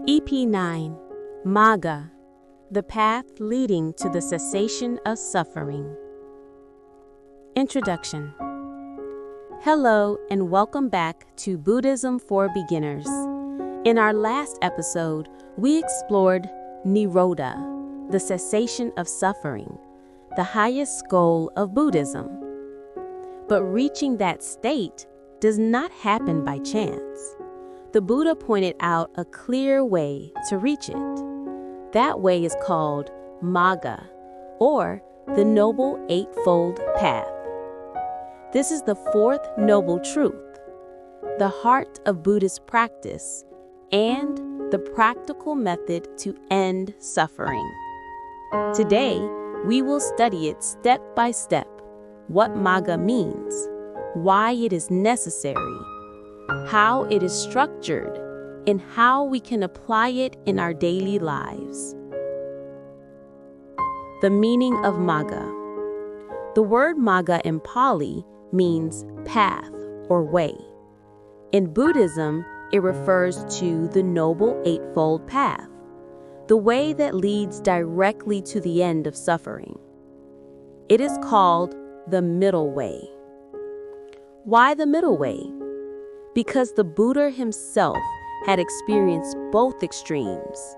EP9, Magga, the path leading to the cessation of suffering. Introduction. Hello and welcome back to Buddhism for Beginners. In our last episode, we explored Nirodha, the cessation of suffering, the highest goal of Buddhism. But reaching that state does not happen by chance. The Buddha pointed out a clear way to reach it. That way is called Magga, or the Noble Eightfold Path. This is the fourth noble truth, the heart of Buddhist practice, and the practical method to end suffering. Today, we will study it step by step, what Magga means, why it is necessary, how it is structured, and how we can apply it in our daily lives. The meaning of Magga. The word Magga in Pali means path or way. In Buddhism, it refers to the Noble Eightfold Path, the way that leads directly to the end of suffering. It is called the middle way. Why the middle way? Because the Buddha himself had experienced both extremes.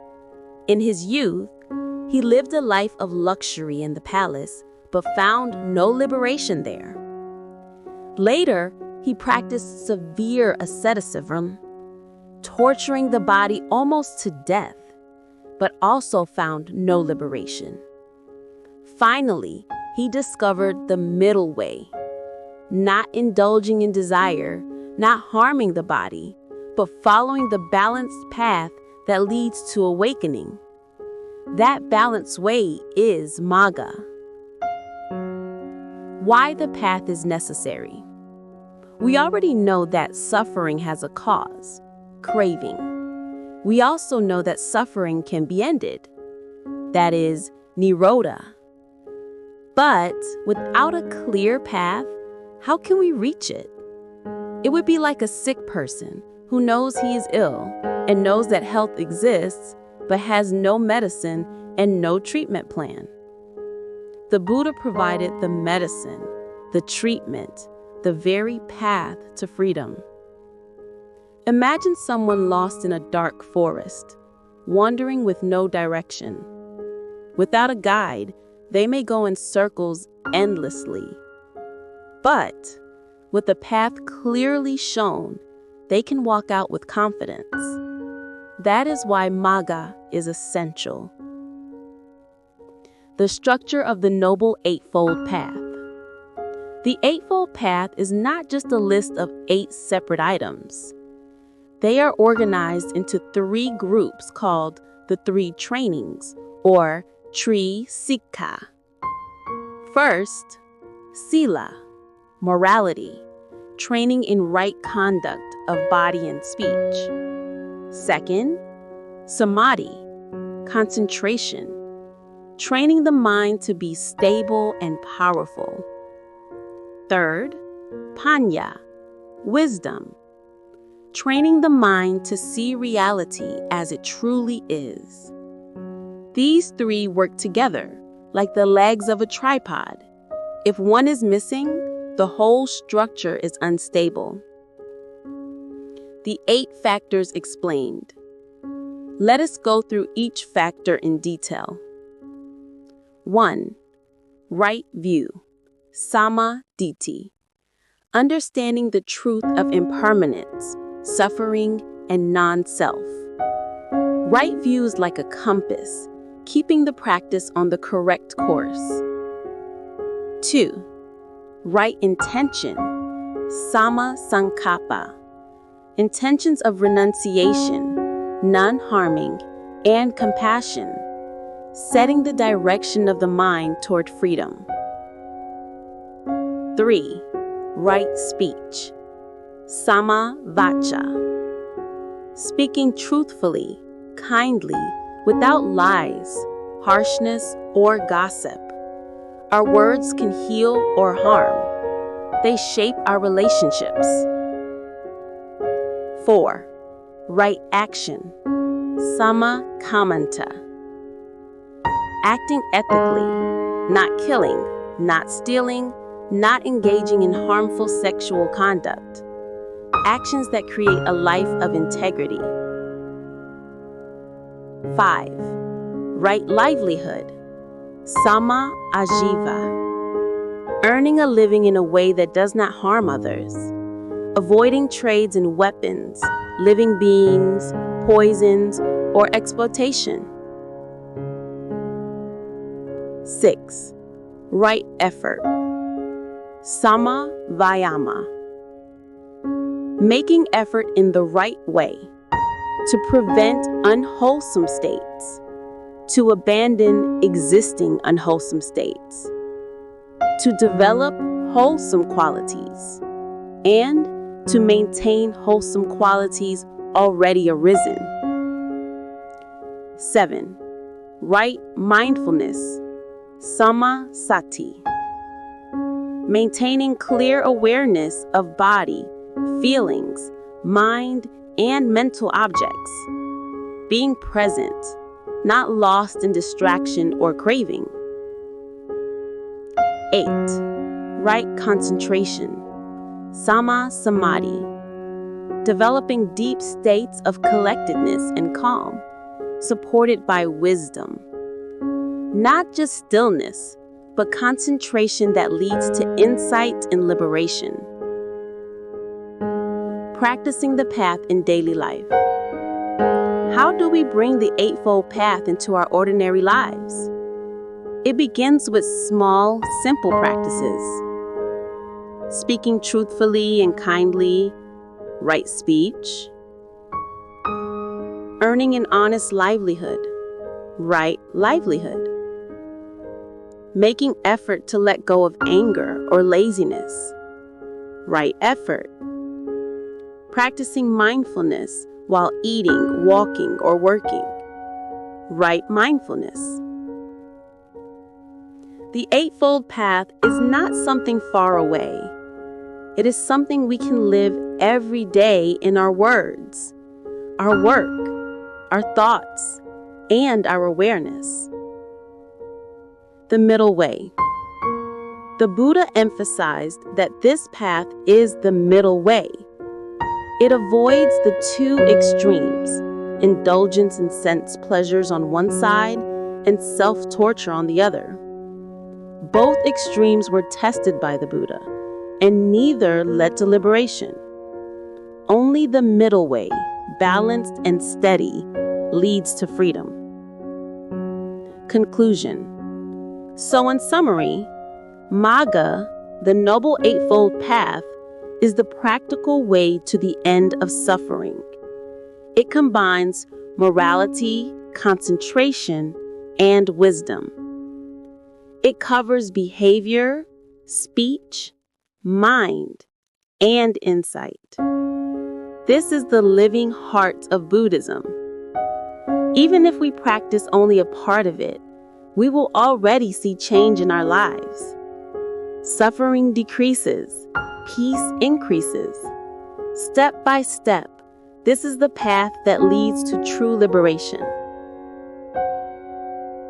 In his youth, he lived a life of luxury in the palace, but found no liberation there. Later, he practiced severe asceticism, torturing the body almost to death, but also found no liberation. Finally, he discovered the middle way, not indulging in desire, not harming the body, but following the balanced path that leads to awakening. That balanced way is Magga. Why the path is necessary? We already know that suffering has a cause, craving. We also know that suffering can be ended. That is, Nirodha. But without a clear path, how can we reach it? It would be like a sick person who knows he is ill and knows that health exists, but has no medicine and no treatment plan. The Buddha provided the medicine, the treatment, the very path to freedom. Imagine someone lost in a dark forest, wandering with no direction. Without a guide, they may go in circles endlessly. But with the path clearly shown, they can walk out with confidence. That is why Magga is essential. The structure of the Noble Eightfold Path. The Eightfold Path is not just a list of 8 separate items. They are organized into 3 groups called the 3 trainings, or Tri Sikha. First, Sila, morality, training in right conduct of body and speech. Second, Samadhi, concentration, training the mind to be stable and powerful. Third, Panya, wisdom, training the mind to see reality as it truly is. These 3 work together like the legs of a tripod. If one is missing, the whole structure is unstable. The 8 factors explained. Let us go through each factor in detail. 1. Right view, Samadhi, understanding the truth of impermanence, suffering, and non-self. Right view is like a compass, keeping the practice on the correct course. 2. Right intention, Samma Sankappa, intentions of renunciation, non-harming, and compassion, setting the direction of the mind toward freedom. 3. Right speech, Samma Vacha, speaking truthfully, kindly, without lies, harshness, or gossip. Our words can heal or harm. They shape our relationships. 4. Right action, Samma Kamanta. Acting ethically, not killing, not stealing, not engaging in harmful sexual conduct. Actions that create a life of integrity. 5. Right livelihood. Samma Ajiva. Earning a living in a way that does not harm others. Avoiding trades in weapons, living beings, poisons, or exploitation. 6. Right effort. Samma Vayama. Making effort in the right way to prevent unwholesome states, to abandon existing unwholesome states, to develop wholesome qualities, and to maintain wholesome qualities already arisen. 7. Right mindfulness. Samma Sati. Maintaining clear awareness of body, feelings, mind, and mental objects. Being present, not lost in distraction or craving. 8. Right concentration. Samma Samadhi. Developing deep states of collectedness and calm, supported by wisdom. Not just stillness, but concentration that leads to insight and liberation. Practicing the path in daily life. How do we bring the Eightfold Path into our ordinary lives? It begins with small, simple practices. Speaking truthfully and kindly, right speech. Earning an honest livelihood, right livelihood. Making effort to let go of anger or laziness, right effort. Practicing mindfulness while eating, walking, or working, right mindfulness. The Eightfold Path is not something far away. It is something we can live every day in our words, our work, our thoughts, and our awareness. The middle way. The Buddha emphasized that this path is the middle way. It avoids the two extremes, indulgence in sense pleasures on one side and self-torture on the other. Both extremes were tested by the Buddha, and neither led to liberation. Only the middle way, balanced and steady, leads to freedom. Conclusion. So in summary, Magga, the Noble Eightfold Path, is the practical way to the end of suffering. It combines morality, concentration, and wisdom. It covers behavior, speech, mind, and insight. This is the living heart of Buddhism. Even if we practice only a part of it, we will already see change in our lives. Suffering decreases, peace increases. Step by step, this is the path that leads to true liberation.